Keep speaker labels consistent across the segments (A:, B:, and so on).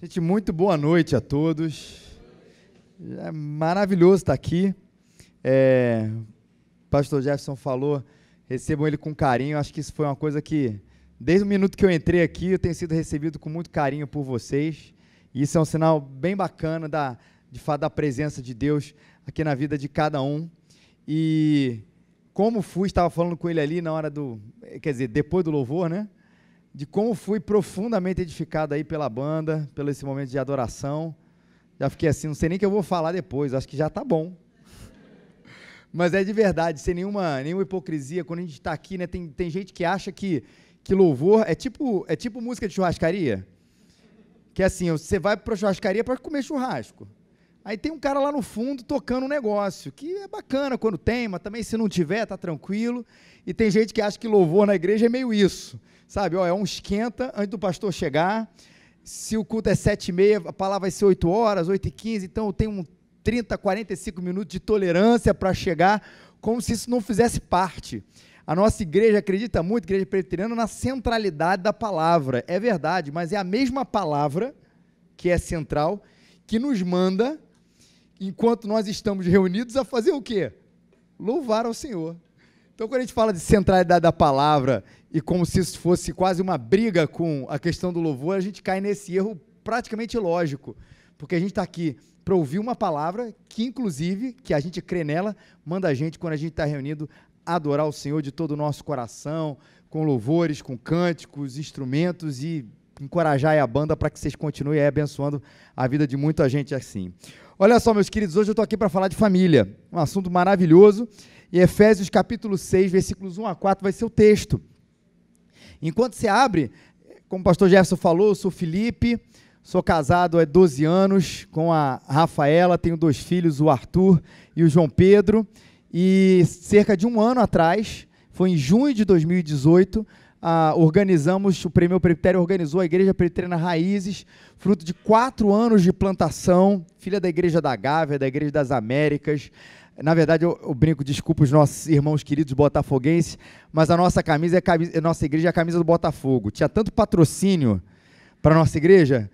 A: Gente, muito boa noite a todos. É maravilhoso estar aqui. O pastor Jefferson falou, recebam ele com carinho. Acho que isso foi uma coisa que, desde o minuto que eu entrei aqui, eu tenho sido recebido com muito carinho por vocês. E isso é um sinal bem bacana de fato da presença de Deus aqui na vida de cada um. E como estava falando com ele ali na hora depois do louvor, né? De como fui profundamente edificado aí pela banda, pelo esse momento de adoração. Já fiquei assim, não sei nem o que eu vou falar depois, acho que já está bom. Mas é de verdade, sem nenhuma hipocrisia, quando a gente está aqui, né, tem gente que acha que louvor é tipo música de churrascaria, que é assim, você vai para a churrascaria para comer churrasco. Aí tem um cara lá no fundo tocando um negócio, que é bacana quando tem, mas também se não tiver, tá tranquilo. E tem gente que acha que louvor na igreja é meio isso. Sabe, é um esquenta antes do pastor chegar. Se o culto é 7h30, a palavra vai ser 8 horas, 8h15, então eu tenho 30, 45 minutos de tolerância para chegar, como se isso não fizesse parte. A nossa igreja acredita muito, igreja presbiteriana, na centralidade da palavra. É verdade, mas é a mesma palavra, que é central, que nos manda, enquanto nós estamos reunidos, a fazer o quê? Louvar ao Senhor. Então, quando a gente fala de centralidade da palavra e como se isso fosse quase uma briga com a questão do louvor, a gente cai nesse erro praticamente lógico, porque a gente está aqui para ouvir uma palavra que, inclusive, que a gente crê nela, manda a gente, quando a gente está reunido, adorar o Senhor de todo o nosso coração, com louvores, com cânticos, instrumentos e encorajar a banda para que vocês continuem abençoando a vida de muita gente assim. Olha só, meus queridos, hoje eu estou aqui para falar de família, um assunto maravilhoso. E Efésios capítulo 6, versículos 1 a 4 vai ser o texto. Enquanto você abre, como o pastor Jefferson falou, eu sou Felipe, sou casado há 12 anos com a Rafaela, tenho 2 filhos, o Arthur e o João Pedro, e cerca de um ano atrás, foi em junho de 2018, o Prêmio Presbitério organizou a Igreja Presbiteriana Raízes, fruto de 4 anos de plantação, filha da Igreja da Gávea, da Igreja das Américas. Na verdade, eu brinco, desculpa os nossos irmãos queridos botafoguenses, mas a nossa nossa igreja é a camisa do Botafogo. Tinha tanto patrocínio para a nossa igreja,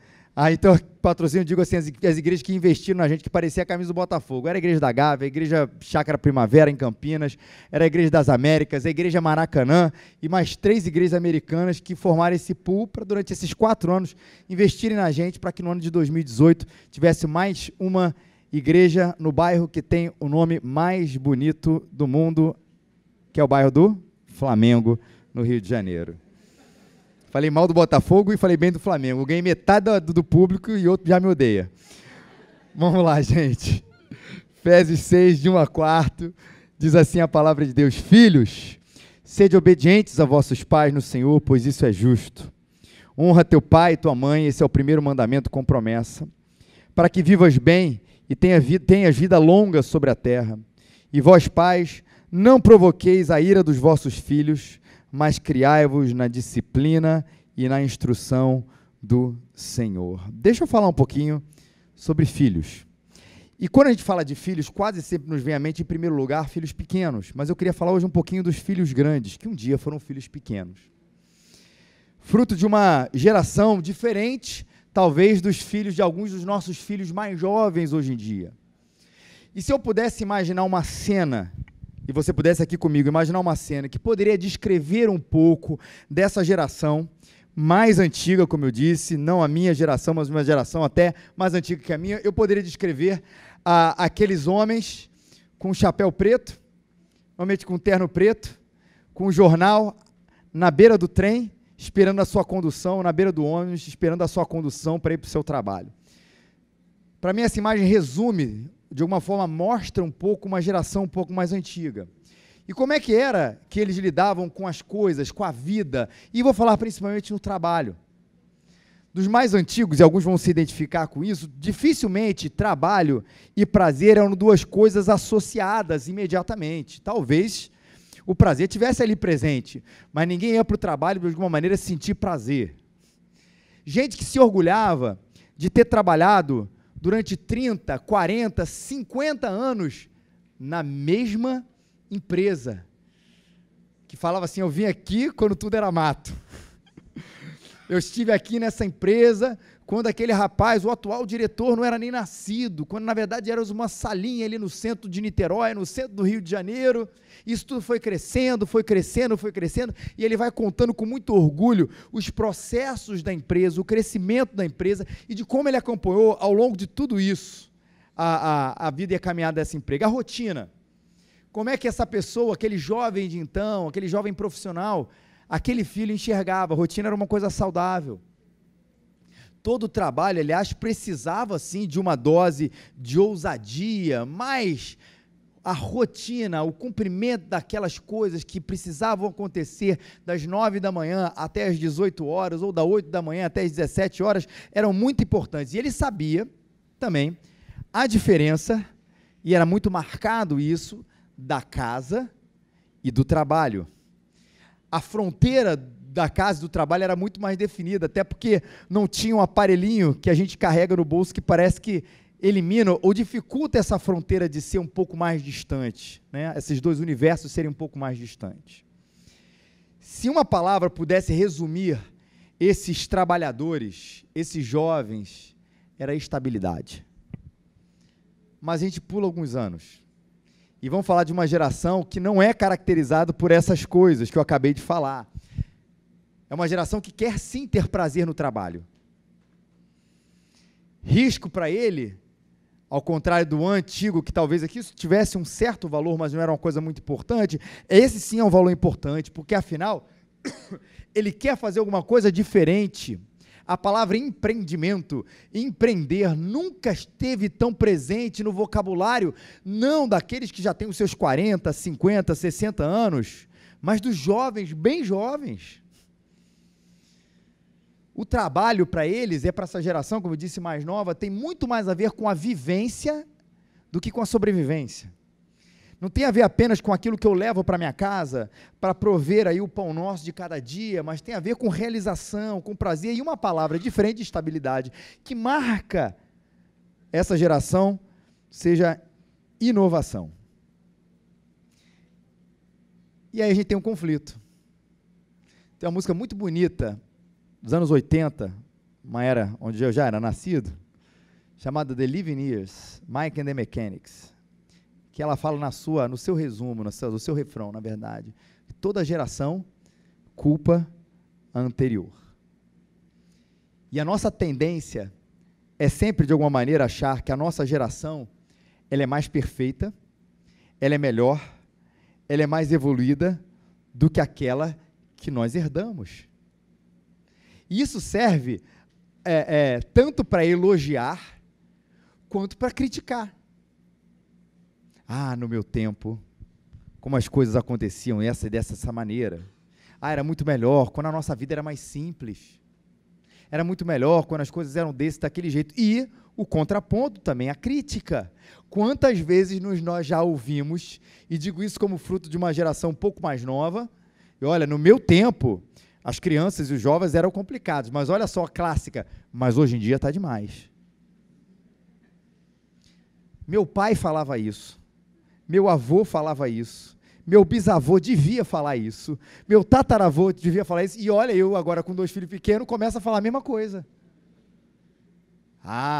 A: então patrocínio, eu digo assim, as igrejas que investiram na gente, que parecia a camisa do Botafogo. Era a Igreja da Gávea, a Igreja Chácara Primavera, em Campinas, era a Igreja das Américas, a Igreja Maracanã, e mais 3 igrejas americanas que formaram esse pool para, durante esses 4 anos, investirem na gente, para que no ano de 2018 tivesse mais uma igreja no bairro que tem o nome mais bonito do mundo, que é o bairro do Flamengo, no Rio de Janeiro. Falei mal do Botafogo e falei bem do Flamengo. Eu ganhei metade do público e outro já me odeia. Vamos lá, gente. Efésios 6, de 1 a 4, diz assim a palavra de Deus: Filhos, sede obedientes a vossos pais no Senhor, pois isso é justo. Honra teu pai e tua mãe, esse é o primeiro mandamento com promessa, para que vivas bem e tenhas vida longa sobre a terra. E vós, pais, não provoqueis a ira dos vossos filhos, mas criai-vos na disciplina e na instrução do Senhor. Deixa eu falar um pouquinho sobre filhos. E quando a gente fala de filhos, quase sempre nos vem à mente, em primeiro lugar, filhos pequenos. Mas eu queria falar hoje um pouquinho dos filhos grandes, que um dia foram filhos pequenos. Fruto de uma geração diferente, talvez, dos filhos de alguns dos nossos filhos mais jovens hoje em dia. E se eu pudesse imaginar uma cena, e você pudesse aqui comigo imaginar uma cena que poderia descrever um pouco dessa geração mais antiga, como eu disse, não a minha geração, mas uma geração até mais antiga que a minha, eu poderia descrever aqueles homens com chapéu preto, normalmente com terno preto, com o jornal na beira do trem, esperando a sua condução, na beira do ônibus, esperando a sua condução para ir para o seu trabalho. Para mim, essa imagem resume, de alguma forma, mostra um pouco uma geração um pouco mais antiga. E como é que era que eles lidavam com as coisas, com a vida? E vou falar principalmente no trabalho. Dos mais antigos, e alguns vão se identificar com isso, dificilmente trabalho e prazer eram 2 coisas associadas imediatamente. Talvez o prazer estivesse ali presente, mas ninguém ia para o trabalho de alguma maneira sentir prazer. Gente que se orgulhava de ter trabalhado durante 30, 40, 50 anos na mesma empresa, que falava assim, eu vim aqui quando tudo era mato. Eu estive aqui nessa empresa quando aquele rapaz, o atual diretor, não era nem nascido, quando na verdade era uma salinha ali no centro de Niterói, no centro do Rio de Janeiro. Isso tudo foi crescendo, e ele vai contando com muito orgulho os processos da empresa, o crescimento da empresa e de como ele acompanhou ao longo de tudo isso a vida e a caminhada dessa empresa, a rotina. Como é que essa pessoa, aquele jovem de então, aquele jovem profissional, aquele filho enxergava, a rotina era uma coisa saudável. Todo o trabalho, aliás, precisava sim de uma dose de ousadia, mas a rotina, o cumprimento daquelas coisas que precisavam acontecer das 9 da manhã até as 18 horas, ou das 8 da manhã até as 17 horas, eram muito importantes. E ele sabia também a diferença, e era muito marcado isso, da casa e do trabalho. A fronteira da casa e do trabalho era muito mais definida, até porque não tinha um aparelhinho que a gente carrega no bolso que parece que elimina ou dificulta essa fronteira de ser um pouco mais distante, né? Esses dois universos serem um pouco mais distantes. Se uma palavra pudesse resumir esses trabalhadores, esses jovens, era estabilidade. Mas a gente pula alguns anos. E vamos falar de uma geração que não é caracterizada por essas coisas que eu acabei de falar. É uma geração que quer sim ter prazer no trabalho. Risco para ele, ao contrário do antigo, que talvez aqui isso tivesse um certo valor, mas não era uma coisa muito importante, esse sim é um valor importante, porque afinal, ele quer fazer alguma coisa diferente. A palavra empreendimento, empreender, nunca esteve tão presente no vocabulário, não daqueles que já têm os seus 40, 50, 60 anos, mas dos jovens, bem jovens. O trabalho para eles, para essa geração, como eu disse, mais nova, tem muito mais a ver com a vivência do que com a sobrevivência. Não tem a ver apenas com aquilo que eu levo para minha casa, para prover aí o pão nosso de cada dia, mas tem a ver com realização, com prazer, e uma palavra diferente de estabilidade, que marca essa geração, seja inovação. E aí a gente tem um conflito. Tem uma música muito bonita, dos anos 80, uma era onde eu já era nascido, chamada The Living Years, Mike and the Mechanics, que ela fala no seu resumo, no seu refrão, na verdade, que toda geração culpa a anterior. E a nossa tendência é sempre, de alguma maneira, achar que a nossa geração, ela é mais perfeita, ela é melhor, ela é mais evoluída do que aquela que nós herdamos. E isso serve tanto para elogiar, quanto para criticar. No meu tempo, como as coisas aconteciam dessa maneira. Era muito melhor quando a nossa vida era mais simples. Era muito melhor quando as coisas eram daquele jeito. E o contraponto também, a crítica. Quantas vezes nós já ouvimos, e digo isso como fruto de uma geração um pouco mais nova, e olha, no meu tempo, as crianças e os jovens eram complicados, mas olha só a clássica, mas hoje em dia está demais. Meu pai falava isso, meu avô falava isso, meu bisavô devia falar isso, meu tataravô devia falar isso, e olha, eu agora com 2 filhos pequenos, começo a falar a mesma coisa.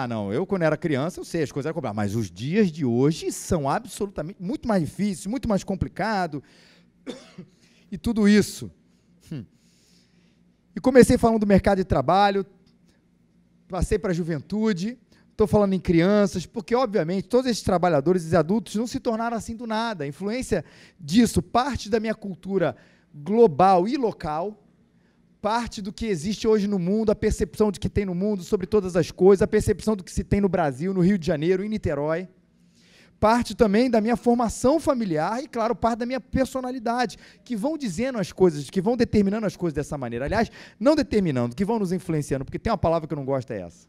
A: Não, eu quando era criança, eu sei, as coisas eram complicadas, mas os dias de hoje são absolutamente muito mais difíceis, muito mais complicados, e tudo isso. E comecei falando do mercado de trabalho, passei para a juventude, estou falando em crianças, porque, obviamente, todos esses trabalhadores e adultos não se tornaram assim do nada. A influência disso parte da minha cultura global e local, parte do que existe hoje no mundo, a percepção de que tem no mundo sobre todas as coisas, a percepção do que se tem no Brasil, no Rio de Janeiro, em Niterói. Parte também da minha formação familiar e, claro, parte da minha personalidade, que vão dizendo as coisas, que vão determinando as coisas dessa maneira. Aliás, não determinando, que vão nos influenciando, porque tem uma palavra que eu não gosto, é essa.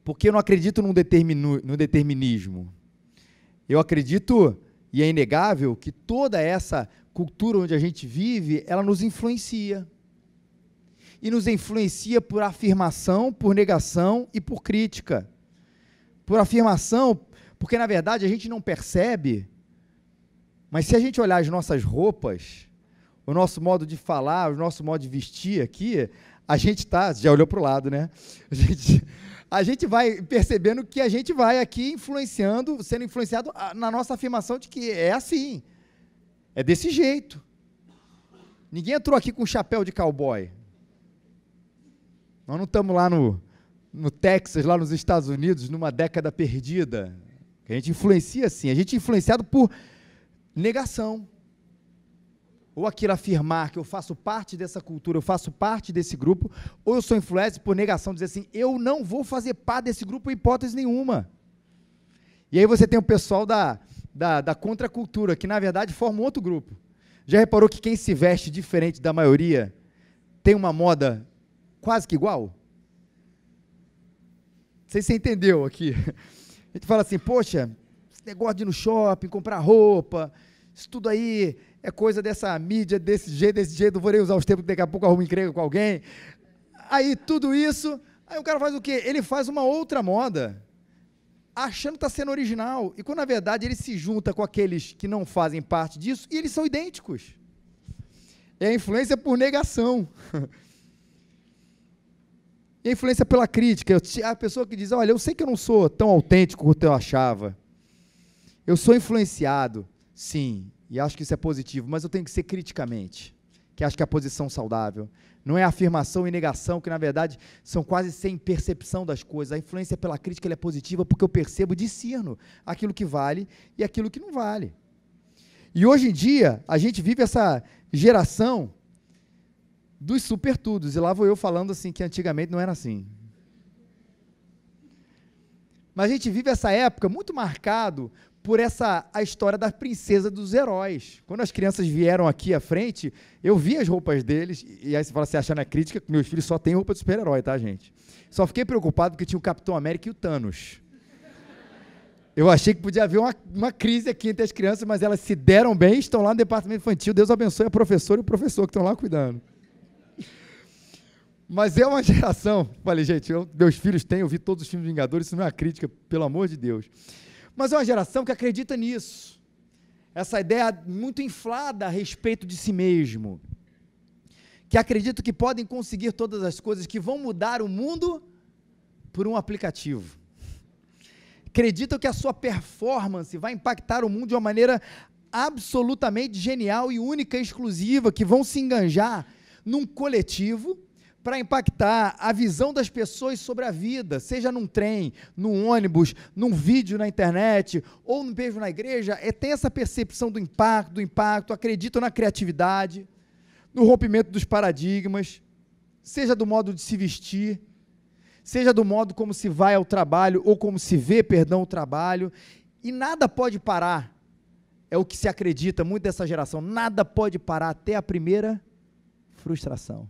A: Porque eu não acredito no determinismo. Eu acredito, e é inegável, que toda essa cultura onde a gente vive, ela nos influencia. E nos influencia por afirmação, por negação e por crítica. Por afirmação, porque na verdade a gente não percebe, mas se a gente olhar as nossas roupas, o nosso modo de falar, o nosso modo de vestir aqui, a gente já olhou para o lado, né? A gente vai percebendo que a gente vai aqui sendo influenciado na nossa afirmação de que é assim, é desse jeito. Ninguém entrou aqui com chapéu de cowboy. Nós não estamos lá no Texas, lá nos Estados Unidos, numa década perdida. A gente influencia assim, a gente é influenciado por negação. Ou aquilo afirmar que eu faço parte dessa cultura, eu faço parte desse grupo, ou eu sou influenciado por negação, dizer assim, eu não vou fazer parte desse grupo em hipótese nenhuma. E aí você tem o pessoal da contracultura, que na verdade forma um outro grupo. Já reparou que quem se veste diferente da maioria tem uma moda quase que igual? Não sei se você entendeu aqui. A gente fala assim, poxa, esse negócio de ir no shopping, comprar roupa, isso tudo aí é coisa dessa mídia, desse jeito, não vou nem usar os termos, daqui a pouco arrumo emprego com alguém. Aí tudo isso, aí o cara faz o quê? Ele faz uma outra moda, achando que está sendo original, e quando na verdade ele se junta com aqueles que não fazem parte disso, e eles são idênticos. É a influência por negação. E a influência pela crítica, a pessoa que diz, olha, eu sei que eu não sou tão autêntico quanto eu achava, eu sou influenciado, sim, e acho que isso é positivo, mas eu tenho que ser criticamente, que acho que é a posição saudável. Não é afirmação e negação, que na verdade são quase sem percepção das coisas. A influência pela crítica ela é positiva porque eu percebo, discerno aquilo que vale e aquilo que não vale. E hoje em dia, a gente vive essa geração dos supertudos, e lá vou eu falando assim, que antigamente não era assim. Mas a gente vive essa época muito marcado por a história da princesa dos heróis. Quando as crianças vieram aqui à frente, eu vi as roupas deles, e aí você fala assim, achando a crítica, que meus filhos só têm roupa de super-herói, tá, gente? Só fiquei preocupado porque tinha o Capitão América e o Thanos. Eu achei que podia haver uma crise aqui entre as crianças, mas elas se deram bem, estão lá no departamento infantil, Deus abençoe a professora e o professor que estão lá cuidando. Mas é uma geração, falei, gente, meus filhos têm, eu vi todos os filmes Vingadores, isso não é uma crítica, pelo amor de Deus. Mas é uma geração que acredita nisso. Essa ideia muito inflada a respeito de si mesmo. Que acreditam que podem conseguir todas as coisas, que vão mudar o mundo por um aplicativo. Acreditam que a sua performance vai impactar o mundo de uma maneira absolutamente genial e única e exclusiva, que vão se enganjar num coletivo para impactar a visão das pessoas sobre a vida, seja num trem, num ônibus, num vídeo na internet, ou num beijo na igreja, tem essa percepção do impacto, acreditam na criatividade, no rompimento dos paradigmas, seja do modo de se vestir, seja do modo como se vai ao trabalho, ou como se vê, o trabalho, e nada pode parar, é o que se acredita muito dessa geração, nada pode parar até a primeira frustração.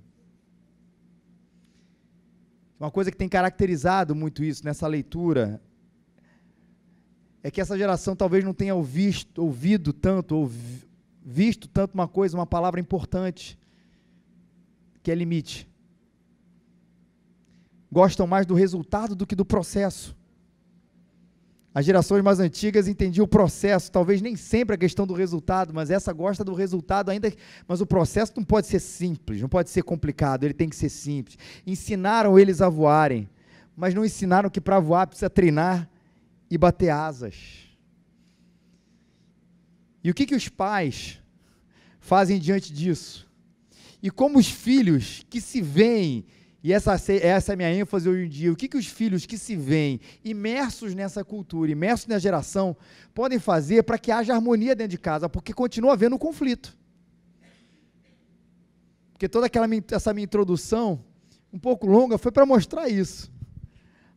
A: Uma coisa que tem caracterizado muito isso nessa leitura é que essa geração talvez não tenha ouvido tanto, ou visto tanto uma palavra importante, que é limite. Gostam mais do resultado do que do processo. As gerações mais antigas entendiam o processo, talvez nem sempre a questão do resultado, mas essa gosta do resultado ainda, mas o processo não pode ser simples, não pode ser complicado, ele tem que ser simples. Ensinaram eles a voarem, mas não ensinaram que para voar precisa treinar e bater asas. E o que os pais fazem diante disso? E como os filhos que se veem, e essa é a minha ênfase hoje em dia, o que os filhos que se veem imersos nessa cultura, imersos na geração, podem fazer para que haja harmonia dentro de casa, porque continua havendo conflito. Porque toda essa minha introdução, um pouco longa, foi para mostrar isso.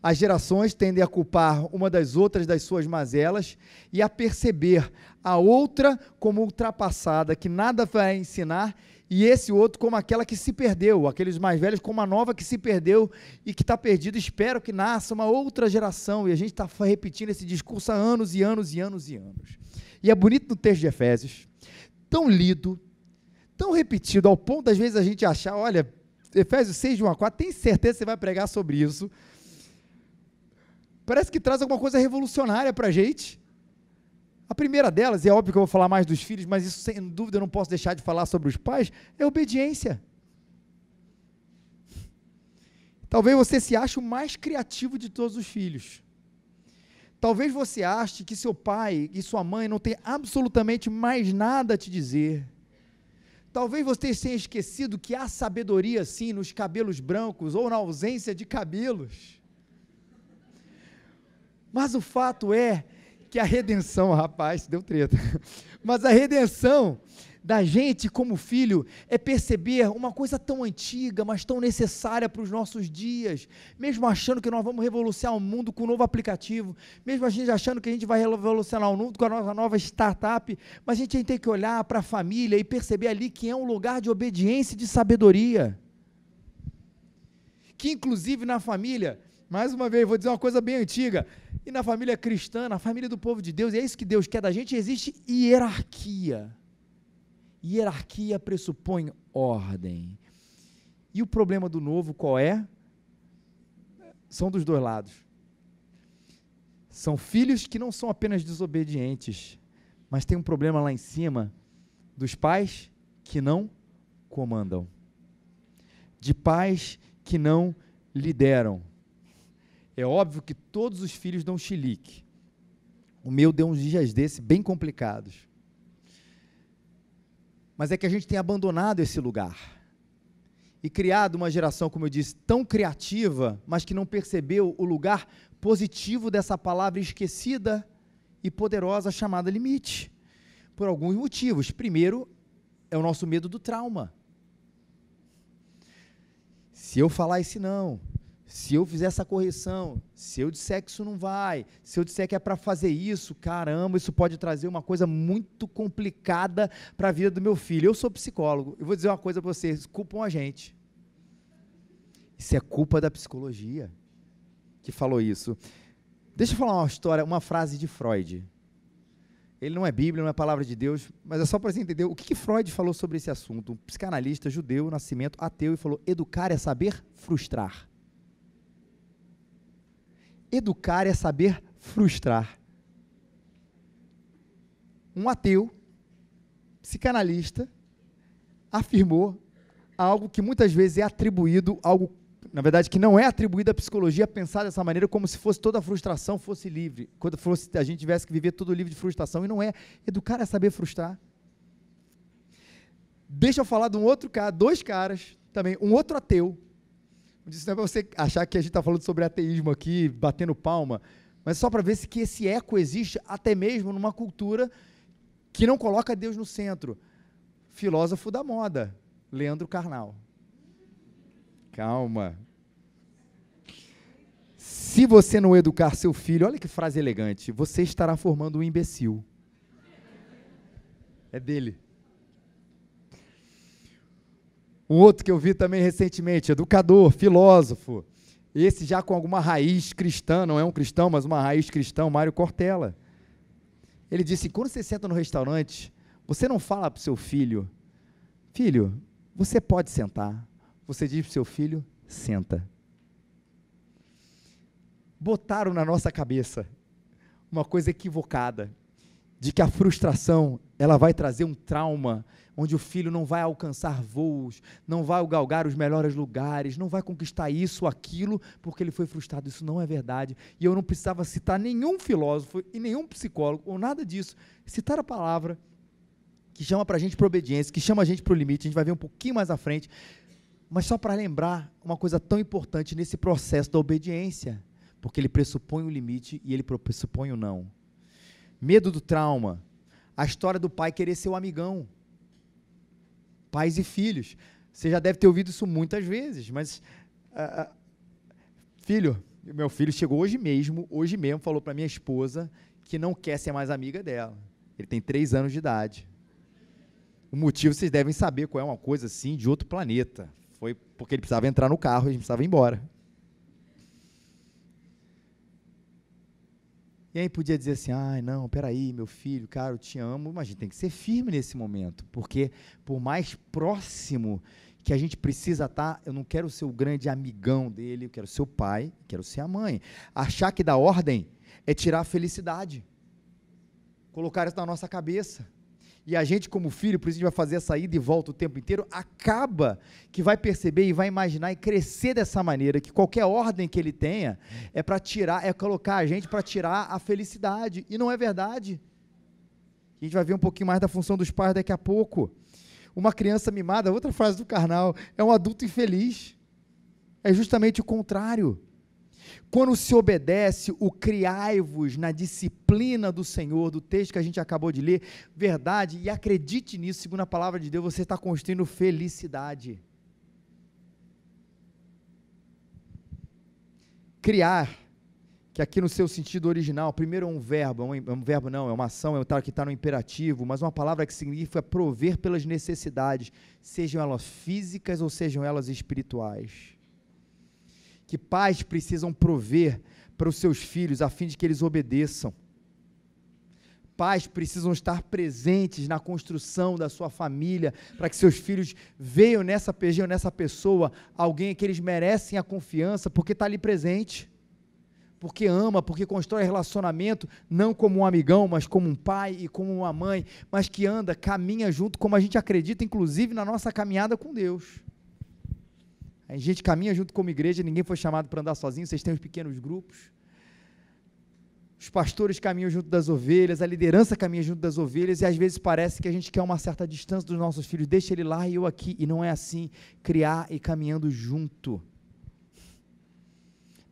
A: As gerações tendem a culpar uma das outras das suas mazelas e a perceber a outra como ultrapassada, que nada vai ensinar, e esse outro como aquela que se perdeu, aqueles mais velhos como a nova que se perdeu e que está perdida. Espero que nasça uma outra geração, e a gente está repetindo esse discurso há anos e anos e anos e anos. E é bonito no texto de Efésios, tão lido, tão repetido, ao ponto às vezes a gente achar, olha, Efésios 6, de 1 a 4, tem certeza que você vai pregar sobre isso. Parece que traz alguma coisa revolucionária para a gente. A primeira delas, e é óbvio que eu vou falar mais dos filhos, mas isso sem dúvida eu não posso deixar de falar sobre os pais, é obediência. Talvez você se ache o mais criativo de todos os filhos. Talvez você ache que seu pai e sua mãe não têm absolutamente mais nada a te dizer. Talvez você tenha esquecido que há sabedoria sim nos cabelos brancos ou na ausência de cabelos. Mas o fato é que a redenção, rapaz, deu treta, mas a redenção da gente como filho é perceber uma coisa tão antiga, mas tão necessária para os nossos dias, mesmo achando que nós vamos revolucionar o mundo com um novo aplicativo, mesmo a gente achando que a gente vai revolucionar o mundo com a nossa nova startup, mas a gente tem que olhar para a família e perceber ali que é um lugar de obediência e de sabedoria, que inclusive na família, mais uma vez, vou dizer uma coisa bem antiga, e na família cristã, na família do povo de Deus, e é isso que Deus quer da gente, existe hierarquia. Hierarquia pressupõe ordem. E o problema do novo qual é? São dos dois lados. São filhos que não são apenas desobedientes, mas tem um problema lá em cima dos pais que não comandam, de pais que não lideram. É óbvio que todos os filhos dão chilique. O meu deu uns dias desses bem complicados. Mas é que a gente tem abandonado esse lugar e criado uma geração, como eu disse, tão criativa, mas que não percebeu o lugar positivo dessa palavra esquecida e poderosa chamada limite, por alguns motivos. Primeiro, é o nosso medo do trauma. Se eu falar esse não, se eu fizer essa correção, se eu disser que isso não vai, se eu disser que é para fazer isso, caramba, isso pode trazer uma coisa muito complicada para a vida do meu filho. Eu sou psicólogo, eu vou dizer uma coisa para vocês, culpam a gente. Isso é culpa da psicologia que falou isso. Deixa eu falar uma história, uma frase de Freud. Ele não é Bíblia, não é palavra de Deus, mas é só para você entender o que Freud falou sobre esse assunto. Um psicanalista judeu, nascimento, ateu, e falou: educar é saber frustrar. Educar é saber frustrar. Um ateu, psicanalista, afirmou algo que muitas vezes é atribuído, algo, na verdade, que não é atribuído à psicologia, pensar dessa maneira como se fosse toda a frustração fosse livre, quando fosse, a gente tivesse que viver tudo livre de frustração, e não é. Educar é saber frustrar. Deixa eu falar de um outro cara, dois caras também, um outro ateu. Isso não é para você achar que a gente está falando sobre ateísmo aqui, batendo palma, mas só para ver se que esse eco existe até mesmo numa cultura que não coloca Deus no centro. Filósofo da moda, Leandro Carnal. Calma. Se você não educar seu filho, olha que frase elegante, você estará formando um imbecil. É dele. Um outro que eu vi também recentemente, educador, filósofo, esse já com alguma raiz cristã, não é um cristão, mas uma raiz cristã, Mário Cortella. Ele disse: quando você senta no restaurante, você não fala para o seu filho, filho, você pode sentar. Você diz para o seu filho, senta. Botaram na nossa cabeça uma coisa equivocada, de que a frustração, ela vai trazer um trauma, onde o filho não vai alcançar voos, não vai galgar os melhores lugares, não vai conquistar isso ou aquilo, porque ele foi frustrado. Isso não é verdade. E eu não precisava citar nenhum filósofo e nenhum psicólogo, ou nada disso, citar a palavra que chama para a gente para obediência, que chama a gente para o limite, a gente vai ver um pouquinho mais à frente, mas só para lembrar uma coisa tão importante nesse processo da obediência, porque ele pressupõe o limite e ele pressupõe o não. Medo do trauma, a história do pai querer ser o amigão, pais e filhos, você já deve ter ouvido isso muitas vezes, mas, meu filho chegou hoje mesmo, falou para minha esposa que não quer ser mais amiga dela, ele tem 3 anos de idade, o motivo vocês devem saber qual é, uma coisa assim de outro planeta, foi porque ele precisava entrar no carro e a gente precisava ir embora. E aí podia dizer assim, ai não, peraí, meu filho, cara, eu te amo, mas a gente tem que ser firme nesse momento, porque por mais próximo que a gente precisa estar, eu não quero ser o grande amigão dele, eu quero ser o pai, quero ser a mãe. Achar que dar ordem é tirar a felicidade. colocaram isso na nossa cabeça. E a gente, como filho, por isso a gente vai fazer essa ida e volta o tempo inteiro, acaba que vai perceber e vai imaginar e crescer dessa maneira, que qualquer ordem que ele tenha é para tirar, é colocar a gente para tirar a felicidade. E não é verdade. A gente vai ver um pouquinho mais da função dos pais daqui a pouco. Uma criança mimada, outra frase do Karnal, é um adulto infeliz. É justamente o contrário. Quando se obedece o criai-vos na disciplina do Senhor, do texto que a gente acabou de ler, verdade, e acredite nisso, segundo a palavra de Deus, você está construindo felicidade. Criar, que aqui no seu sentido original, primeiro é um verbo não, é uma ação, é o que está no imperativo, mas uma palavra que significa prover pelas necessidades, sejam elas físicas ou sejam elas espirituais. Que pais precisam prover para os seus filhos a fim de que eles obedeçam. Pais precisam estar presentes na construção da sua família, para que seus filhos vejam nessa pessoa alguém que eles merecem a confiança, porque está ali presente, porque ama, porque constrói relacionamento, não como um amigão, mas como um pai e como uma mãe, mas que anda, caminha junto, como a gente acredita, inclusive na nossa caminhada com Deus. A gente caminha junto como igreja, ninguém foi chamado para andar sozinho, vocês têm os pequenos grupos. Os pastores caminham junto das ovelhas, a liderança caminha junto das ovelhas, e às vezes parece que a gente quer uma certa distância dos nossos filhos, deixa ele lá e eu aqui, e não é assim, criar e caminhando junto,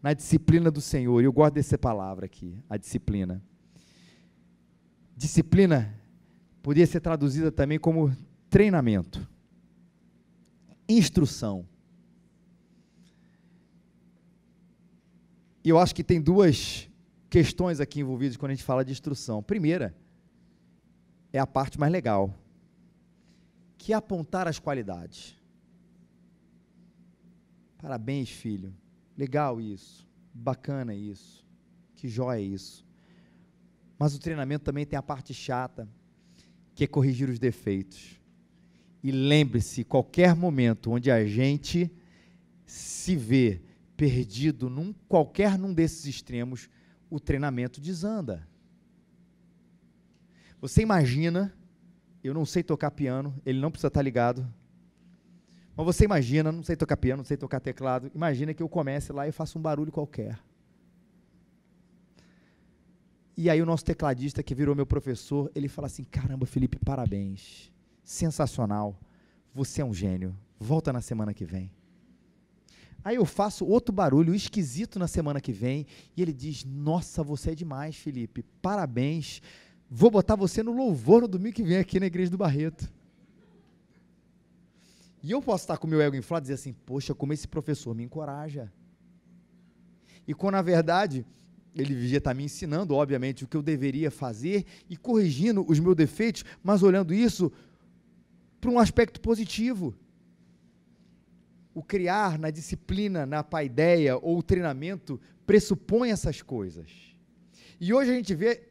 A: na disciplina do Senhor. Eu gosto dessa palavra aqui, a disciplina. Disciplina poderia ser traduzida também como treinamento, instrução. E eu acho que tem duas questões aqui envolvidas quando a gente fala de instrução. Primeira, é a parte mais legal, que é apontar as qualidades. Parabéns, filho, legal isso, bacana isso, que jóia isso. Mas o treinamento também tem a parte chata, que é corrigir os defeitos. E lembre-se, qualquer momento onde a gente se vê perdido qualquer num desses extremos, o treinamento desanda. Você imagina, eu não sei tocar piano, ele não precisa estar ligado, mas você imagina, não sei tocar piano, não sei tocar teclado, imagina que eu comece lá e faça um barulho qualquer. E aí o nosso tecladista, que virou meu professor, ele fala assim, caramba, Felipe, parabéns, sensacional, você é um gênio, volta na semana que vem. Aí eu faço outro barulho esquisito na semana que vem, e ele diz, nossa, você é demais, Felipe, parabéns, vou botar você no louvor no domingo que vem aqui na igreja do Barreto. E eu posso estar com o meu ego inflado e dizer assim, poxa, como esse professor me encoraja. E quando na verdade, ele devia estar me ensinando, obviamente, o que eu deveria fazer, e corrigindo os meus defeitos, mas olhando isso para um aspecto positivo. O criar na disciplina, na paideia ou o treinamento pressupõe essas coisas. E hoje a gente vê,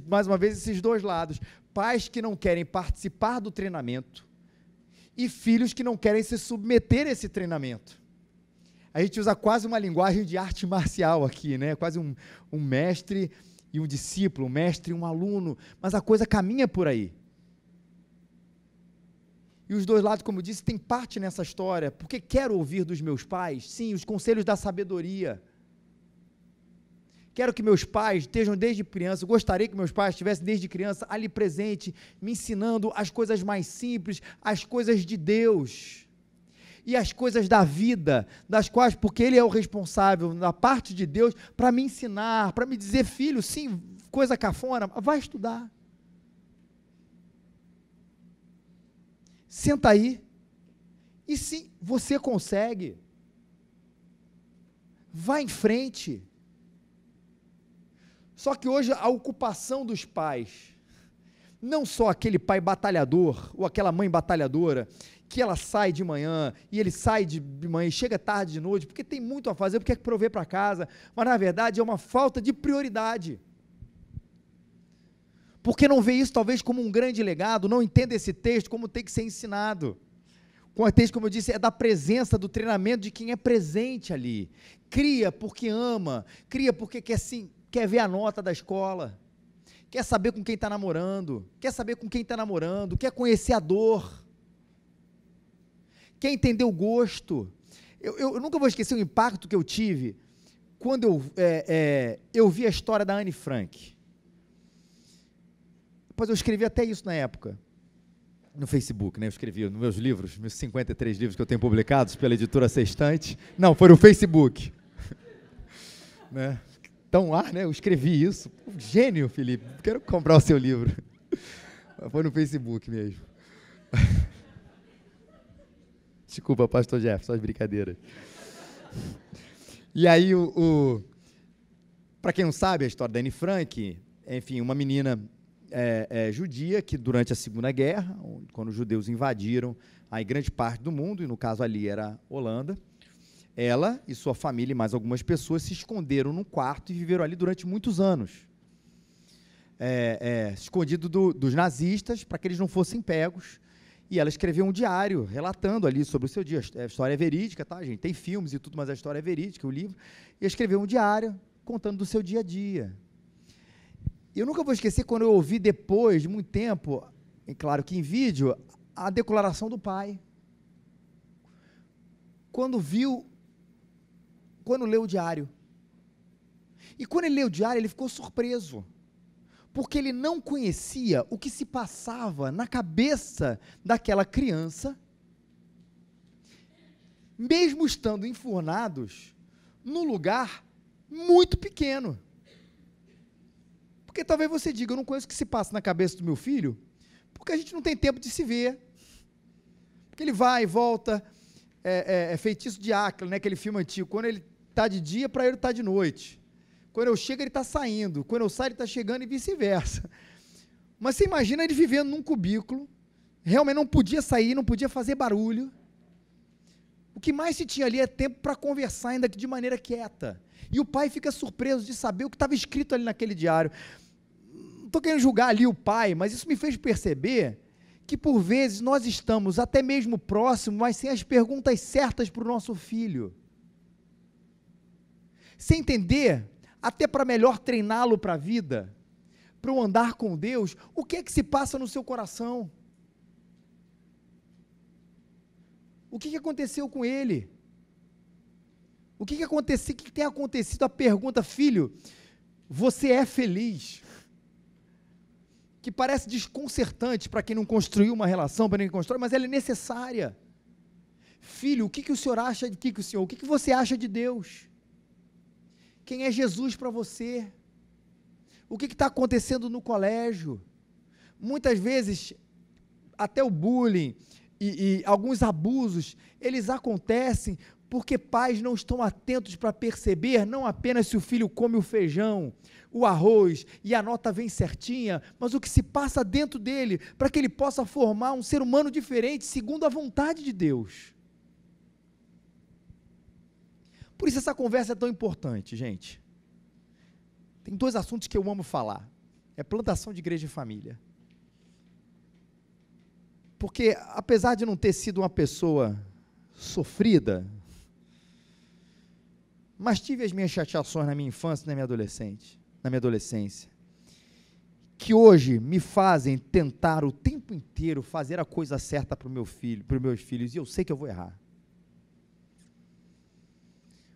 A: mais uma vez, esses dois lados. Pais que não querem participar do treinamento e filhos que não querem se submeter a esse treinamento. A gente usa quase uma linguagem de arte marcial aqui, né? Quase um mestre e um discípulo, um mestre e um aluno, mas a coisa caminha por aí. E os dois lados, como eu disse, tem parte nessa história, porque quero ouvir dos meus pais, sim, os conselhos da sabedoria. Quero que meus pais estejam desde criança, gostaria que meus pais estivessem desde criança ali presente, me ensinando as coisas mais simples, as coisas de Deus, e as coisas da vida, das quais, porque Ele é o responsável, da parte de Deus, para me ensinar, para me dizer, filho, sim, coisa cafona, vai estudar. Senta aí, e sim, você consegue, vai em frente. Só que hoje a ocupação dos pais, não só aquele pai batalhador, ou aquela mãe batalhadora, que ela sai de manhã, e ele sai de manhã e chega tarde de noite, porque tem muito a fazer, porque quer prover para casa, mas na verdade é uma falta de prioridade. Porque não vê isso talvez como um grande legado, não entende esse texto como tem que ser ensinado. O texto, como eu disse, é da presença, do treinamento de quem é presente ali. Cria porque ama, cria porque quer ver a nota da escola, quer saber com quem está namorando, quer conhecer a dor, quer entender o gosto. Eu nunca vou esquecer o impacto que eu tive quando eu vi a história da Anne Frank. Depois eu escrevi até isso na época, no Facebook, né? Eu escrevi nos meus livros, meus 53 livros que eu tenho publicados pela editora Sextante. Não, foi no Facebook. Né? Então lá, né? Eu escrevi isso. Gênio, Felipe. Quero comprar o seu livro. Foi no Facebook mesmo. Desculpa, pastor Jeff, só as brincadeiras. E aí, para quem não sabe, a história da Anne Frank, enfim, uma menina judia que durante a Segunda Guerra, quando os judeus invadiram aí grande parte do mundo, e no caso ali era a Holanda, ela e sua família e mais algumas pessoas se esconderam num quarto e viveram ali durante muitos anos, escondido dos nazistas, para que eles não fossem pegos. E ela escreveu um diário relatando ali sobre o seu dia. A história é verídica, tá, gente? Tem filmes e tudo, mas a história é verídica, o livro. E escreveu um diário contando do seu dia a dia. Eu nunca vou esquecer quando eu ouvi depois de muito tempo, é claro que em vídeo, a declaração do pai. Quando leu o diário. E quando ele leu o diário, ele ficou surpreso, porque ele não conhecia o que se passava na cabeça daquela criança, mesmo estando enfurnados num lugar muito pequeno. Porque talvez você diga, eu não conheço o que se passa na cabeça do meu filho, porque a gente não tem tempo de se ver. Porque ele vai e volta, Feitiço de Áquila, né, aquele filme antigo, quando ele está de dia, para ele está de noite. Quando eu chego, ele está saindo. Quando eu saio, ele está chegando e vice-versa. Mas você imagina ele vivendo num cubículo, realmente não podia sair, não podia fazer barulho. O que mais se tinha ali é tempo para conversar, ainda que de maneira quieta. E o pai fica surpreso de saber o que estava escrito ali naquele diário. Não estou querendo julgar ali o pai, mas isso me fez perceber que, por vezes, nós estamos até mesmo próximos, mas sem as perguntas certas para o nosso filho. Sem entender, até para melhor treiná-lo para a vida, para o andar com Deus, o que é que se passa no seu coração? O que aconteceu com ele? O que tem acontecido? A pergunta, filho, você é feliz? Que parece desconcertante para quem não construiu uma relação, para quem constrói, mas ela é necessária. Filho, o que o senhor acha o que você acha de Deus? Quem é Jesus para você? O que está acontecendo no colégio? Muitas vezes, até o bullying e alguns abusos, eles acontecem porque pais não estão atentos para perceber, não apenas se o filho come o feijão, o arroz e a nota vem certinha, mas o que se passa dentro dele, para que ele possa formar um ser humano diferente, segundo a vontade de Deus. Por isso essa conversa é tão importante, gente. Tem dois assuntos que eu amo falar. É plantação de igreja e família. Porque, apesar de não ter sido uma pessoa sofrida, mas tive as minhas chateações na minha infância e na minha adolescência, que hoje me fazem tentar o tempo inteiro fazer a coisa certa para o meu filho, para os meus filhos, e eu sei que eu vou errar.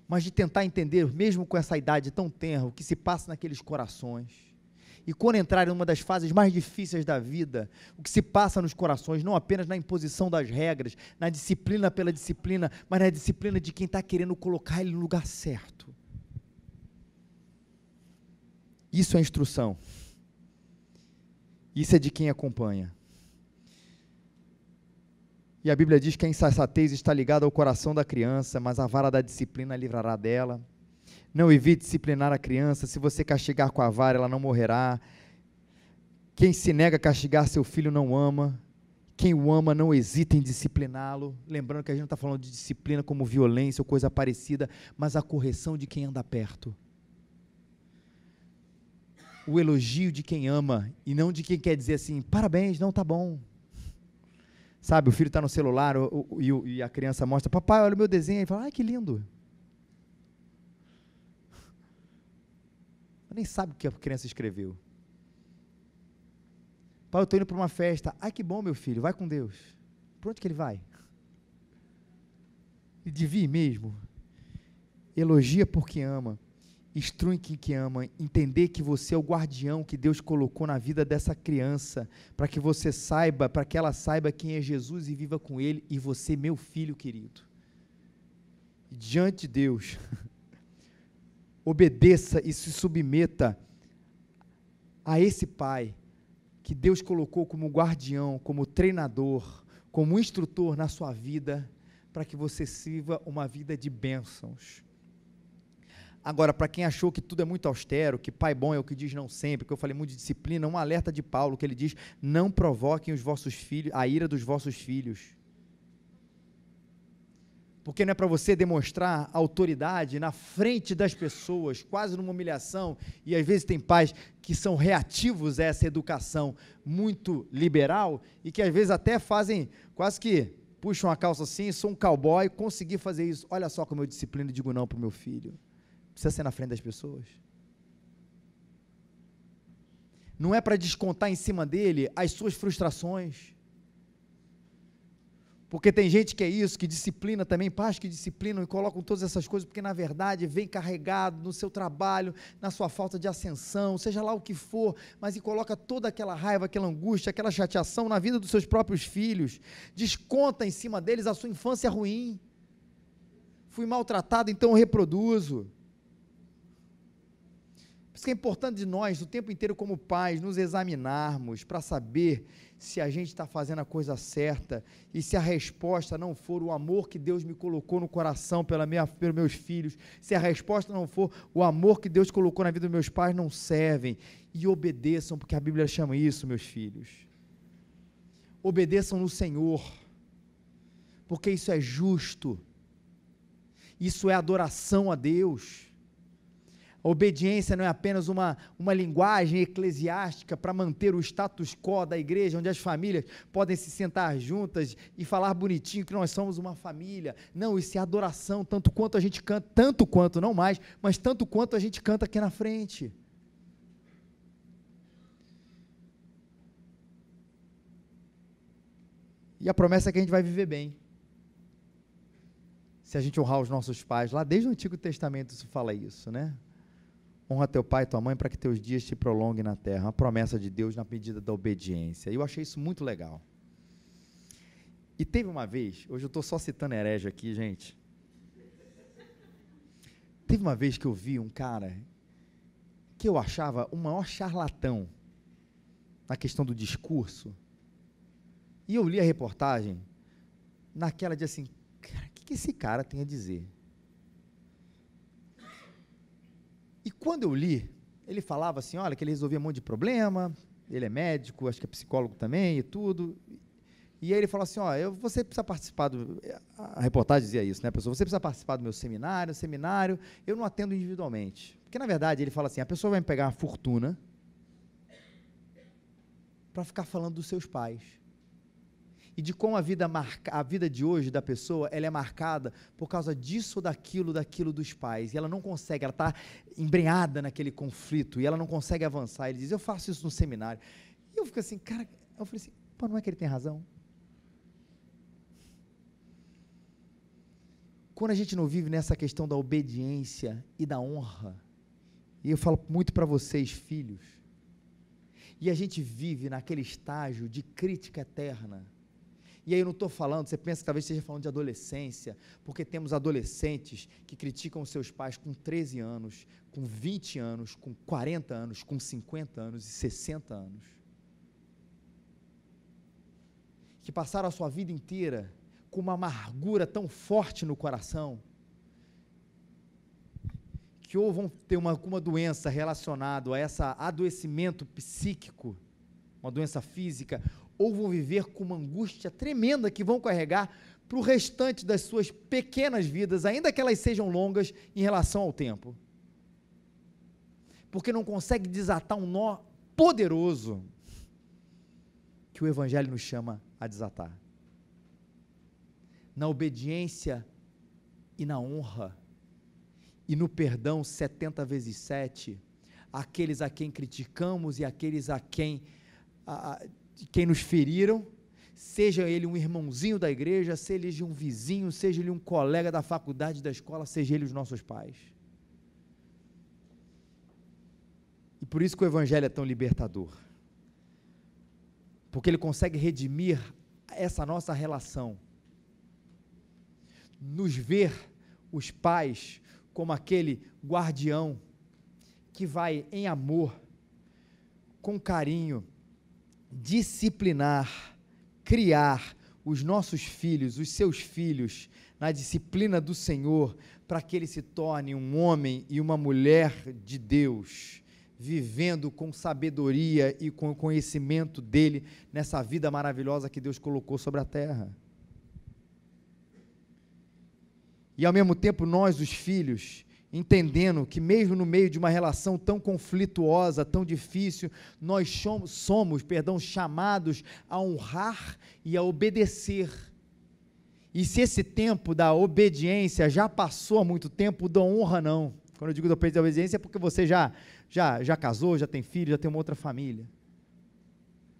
A: Mas de tentar entender, mesmo com essa idade tão tenra, o que se passa naqueles corações, e quando entrar em uma das fases mais difíceis da vida, o que se passa nos corações, não apenas na imposição das regras, na disciplina pela disciplina, mas na disciplina de quem está querendo colocar ele no lugar certo. Isso é instrução. Isso é de quem acompanha. E a Bíblia diz que a insensatez está ligada ao coração da criança, mas a vara da disciplina livrará dela. Não evite disciplinar a criança, se você castigar com a vara, ela não morrerá. Quem se nega a castigar seu filho não ama. Quem o ama não hesita em discipliná-lo. Lembrando que a gente não está falando de disciplina como violência ou coisa parecida, mas a correção de quem anda perto. O elogio de quem ama, e não de quem quer dizer assim, parabéns, não, tá bom. Sabe, o filho está no celular e a criança mostra, papai, olha o meu desenho, e fala, ai, que lindo. Nem sabe o que a criança escreveu. Pai, eu estou indo para uma festa. Ai, que bom, meu filho, vai com Deus. Para onde que ele vai? Ele devia ir mesmo. Elogia porque ama. Instrui quem que ama, entender que você é o guardião que Deus colocou na vida dessa criança, para que você saiba, para que ela saiba quem é Jesus e viva com Ele, e você, meu filho querido, diante de Deus, obedeça e se submeta a esse Pai, que Deus colocou como guardião, como treinador, como instrutor na sua vida, para que você sirva uma vida de bênçãos. Agora, para quem achou que tudo é muito austero, que pai bom é o que diz não sempre, que eu falei muito de disciplina, um alerta de Paulo, que ele diz, não provoquem os vossos filhos, a ira dos vossos filhos. Porque não é para você demonstrar autoridade na frente das pessoas, quase numa humilhação, e às vezes tem pais que são reativos a essa educação muito liberal, e que às vezes até fazem, quase que puxam a calça assim, sou um cowboy, consegui fazer isso, olha só como eu disciplino e digo não para o meu filho. Precisa ser na frente das pessoas. Não é para descontar em cima dele as suas frustrações. Porque tem gente que é isso, que disciplina também, pais que disciplinam e colocam todas essas coisas, porque na verdade vem carregado no seu trabalho, na sua falta de ascensão, seja lá o que for, mas e coloca toda aquela raiva, aquela angústia, aquela chateação na vida dos seus próprios filhos, desconta em cima deles a sua infância ruim. Fui maltratado, então eu reproduzo. Por isso que é importante de nós, o tempo inteiro como pais, nos examinarmos para saber se a gente está fazendo a coisa certa e se a resposta não for o amor que Deus me colocou no coração pelos meus filhos, se a resposta não for o amor que Deus colocou na vida dos meus pais, não servem. E obedeçam, porque a Bíblia chama isso, meus filhos. Obedeçam no Senhor, porque isso é justo, isso é adoração a Deus. A obediência não é apenas uma linguagem eclesiástica para manter o status quo da igreja, onde as famílias podem se sentar juntas e falar bonitinho que nós somos uma família. Não, isso é adoração, tanto quanto a gente canta, tanto quanto, não mais, mas tanto quanto a gente canta aqui na frente. E a promessa é que a gente vai viver bem. Se a gente honrar os nossos pais, lá desde o Antigo Testamento isso fala isso, né? Honra teu pai e tua mãe para que teus dias te prolonguem na terra. Uma promessa de Deus na medida da obediência. E eu achei isso muito legal. E teve uma vez, hoje eu estou só citando herege aqui, gente. Teve uma vez que eu vi um cara que eu achava o maior charlatão na questão do discurso. E eu li a reportagem naquela de assim, cara, o que esse cara tem a dizer? E quando eu li, ele falava assim, olha, que ele resolvia um monte de problema, ele é médico, acho que é psicólogo também e tudo, e aí ele falou assim, ó, você precisa participar a reportagem dizia isso, né, pessoa, você precisa participar do meu seminário, eu não atendo individualmente, porque na verdade ele fala assim, a pessoa vai me pegar uma fortuna para ficar falando dos seus pais, e de como a vida de hoje da pessoa, ela é marcada por causa disso ou daquilo dos pais, e ela não consegue, ela está embrenhada naquele conflito, e ela não consegue avançar. Ele diz, eu faço isso no seminário, e eu fico assim, cara, eu falei assim, pô, não é que ele tem razão? Quando a gente não vive nessa questão da obediência e da honra, e eu falo muito para vocês, filhos, e a gente vive naquele estágio de crítica eterna, e aí eu não estou falando, você pensa que talvez esteja falando de adolescência, porque temos adolescentes que criticam os seus pais com 13 anos, com 20 anos, com 40 anos, com 50 anos e 60 anos. Que passaram a sua vida inteira com uma amargura tão forte no coração, que ou vão ter uma doença relacionada a esse adoecimento psíquico, uma doença física, ou vão viver com uma angústia tremenda que vão carregar para o restante das suas pequenas vidas, ainda que elas sejam longas em relação ao tempo. Porque não consegue desatar um nó poderoso que o Evangelho nos chama a desatar. Na obediência e na honra, e no perdão 70 vezes 7, aqueles a quem criticamos e aqueles a quem de quem nos feriram, seja ele um irmãozinho da igreja, seja ele um vizinho, seja ele um colega da faculdade, da escola, seja ele os nossos pais. E por isso que o Evangelho é tão libertador, porque ele consegue redimir essa nossa relação, nos ver os pais como aquele guardião que vai em amor, com carinho, disciplinar, criar os nossos filhos, os seus filhos, na disciplina do Senhor, para que ele se torne um homem e uma mulher de Deus, vivendo com sabedoria e com o conhecimento dele, nessa vida maravilhosa que Deus colocou sobre a terra. E ao mesmo tempo nós, os filhos, entendendo que mesmo no meio de uma relação tão conflituosa, tão difícil, nós somos, chamados a honrar e a obedecer. E se esse tempo da obediência já passou há muito tempo, da honra não. Quando eu digo da obediência é porque você já casou, já tem filho, já tem uma outra família.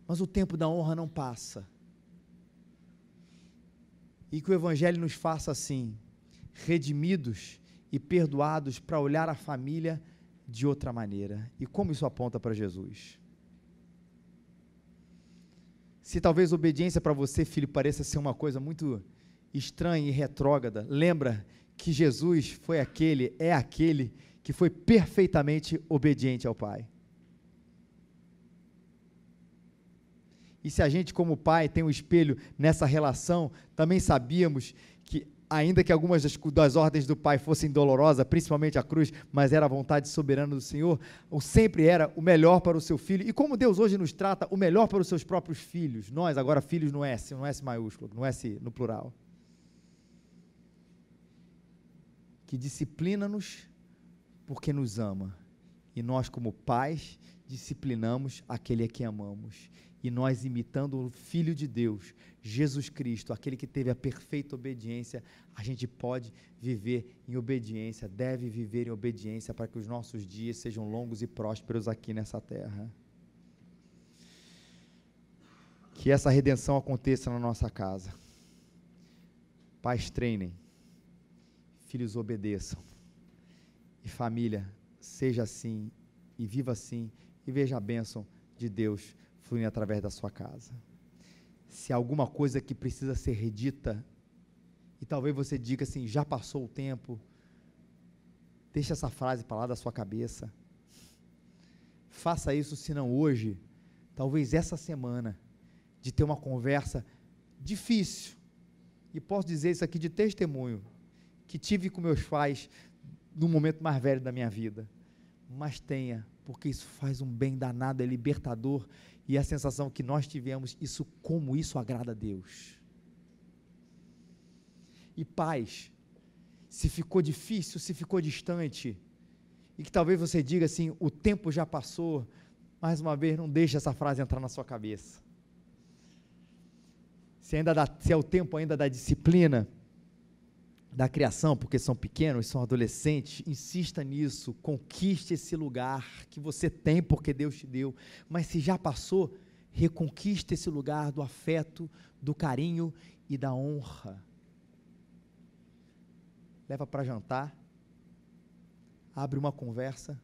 A: Mas o tempo da honra não passa. E que o Evangelho nos faça assim, redimidos e perdoados, para olhar a família de outra maneira. E como isso aponta para Jesus? Se talvez obediência para você, filho, pareça ser uma coisa muito estranha e retrógrada, lembra que Jesus é aquele que foi perfeitamente obediente ao Pai. E se a gente, como pai, tem um espelho nessa relação, também sabíamos que, ainda que algumas das ordens do Pai fossem dolorosas, principalmente a cruz, mas era a vontade soberana do Senhor, sempre era o melhor para o seu filho. E como Deus hoje nos trata, o melhor para os seus próprios filhos. Nós, agora, filhos no S maiúsculo, no S no plural. Que disciplina-nos porque nos ama. E nós, como pais, disciplinamos aquele a quem amamos. E nós, imitando o Filho de Deus, Jesus Cristo, aquele que teve a perfeita obediência, a gente pode viver em obediência, deve viver em obediência, para que os nossos dias sejam longos e prósperos aqui nessa terra. Que essa redenção aconteça na nossa casa. Pais treinem, filhos obedeçam, e família, seja assim, e viva assim, e veja a bênção de Deus fluindo através da sua casa. Se há alguma coisa que precisa ser redita, e talvez você diga assim, já passou o tempo, deixa essa frase para lá da sua cabeça, faça isso, se não hoje, talvez essa semana, de ter uma conversa difícil, e posso dizer isso aqui de testemunho, que tive com meus pais, no momento mais velho da minha vida, mas tenha, porque isso faz um bem danado, é libertador, e a sensação que nós tivemos, como isso agrada a Deus. E pais, se ficou difícil, se ficou distante, e que talvez você diga assim, o tempo já passou, mais uma vez, não deixe essa frase entrar na sua cabeça. Se é o tempo ainda da disciplina, da criação, porque são pequenos, são adolescentes, insista nisso, conquiste esse lugar que você tem porque Deus te deu, mas se já passou, reconquiste esse lugar do afeto, do carinho e da honra. Leva para jantar, abre uma conversa,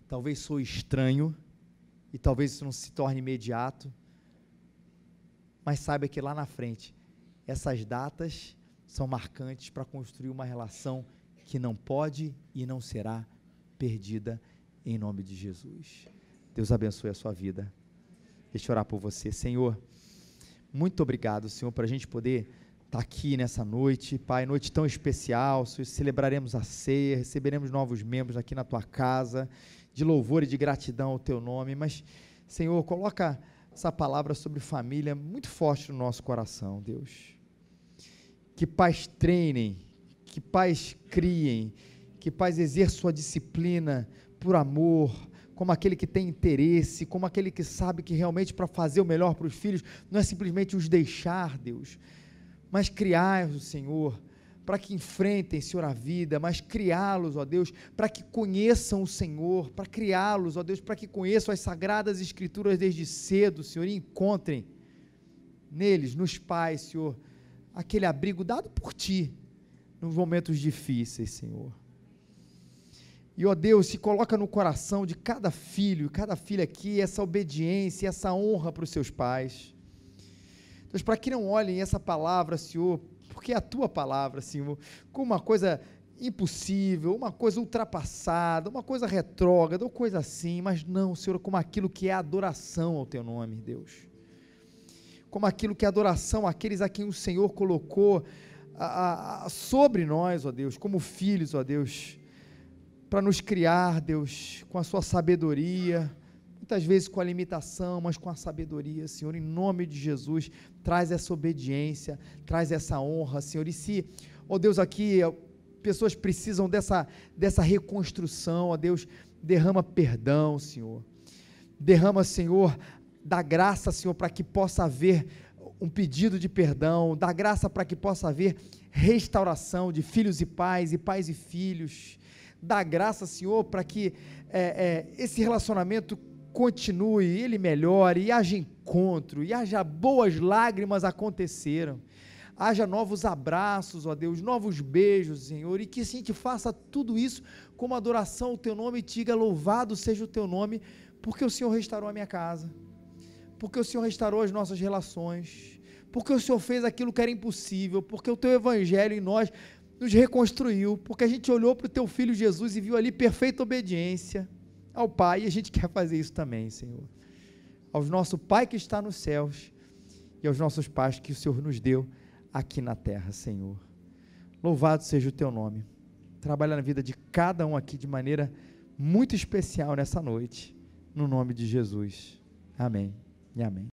A: talvez soe estranho, e talvez isso não se torne imediato, mas saiba que lá na frente, essas datas são marcantes para construir uma relação que não pode e não será perdida, em nome de Jesus. Deus abençoe a sua vida. Deixa eu orar por você. Senhor, muito obrigado, Senhor, para a gente poder estar aqui nessa noite, Pai, noite tão especial. Celebraremos a ceia, receberemos novos membros aqui na tua casa, de louvor e de gratidão ao teu nome, mas, Senhor, coloca essa palavra sobre família muito forte no nosso coração, Deus. Que pais treinem, que pais criem, que pais exerçam a disciplina por amor, como aquele que tem interesse, como aquele que sabe que realmente para fazer o melhor para os filhos, não é simplesmente os deixar, Deus, mas criar o Senhor, para que enfrentem, Senhor, a vida, mas criá-los, ó Deus, para que conheçam o Senhor, para criá-los, ó Deus, para que conheçam as Sagradas Escrituras desde cedo, Senhor, e encontrem neles, nos pais, Senhor, aquele abrigo dado por Ti, nos momentos difíceis, Senhor. E, ó Deus, se coloca no coração de cada filho, cada filha aqui, essa obediência, essa honra para os seus pais. Deus, para que não olhem essa palavra, Senhor, porque é a Tua palavra, Senhor, como uma coisa impossível, uma coisa ultrapassada, uma coisa retrógrada, ou coisa assim, mas não, Senhor, como aquilo que é adoração ao Teu nome, Deus. Como aquilo que é adoração àqueles a quem o Senhor colocou sobre nós, ó Deus, como filhos, ó Deus, para nos criar, Deus, com a sua sabedoria, muitas vezes com a limitação, mas com a sabedoria, Senhor, em nome de Jesus, traz essa obediência, traz essa honra, Senhor, e se, ó Deus, aqui, pessoas precisam dessa reconstrução, ó Deus, derrama perdão, Senhor, derrama, Senhor, dá graça, Senhor, para que possa haver um pedido de perdão, dá graça para que possa haver restauração de filhos e pais e filhos, dá graça, Senhor, para que esse relacionamento continue, ele melhore, e haja encontro, e haja boas lágrimas aconteceram, haja novos abraços, ó Deus, novos beijos, Senhor, e que sim, te faça tudo isso como adoração ao Teu nome, e te diga, louvado seja o Teu nome, porque o Senhor restaurou a minha casa, porque o Senhor restaurou as nossas relações, porque o Senhor fez aquilo que era impossível, porque o Teu Evangelho em nós nos reconstruiu, porque a gente olhou para o Teu Filho Jesus e viu ali perfeita obediência ao Pai, e a gente quer fazer isso também, Senhor, ao nosso Pai que está nos céus, e aos nossos pais que o Senhor nos deu aqui na terra, Senhor. Louvado seja o Teu nome, trabalha na vida de cada um aqui de maneira muito especial nessa noite, no nome de Jesus, amém e amém.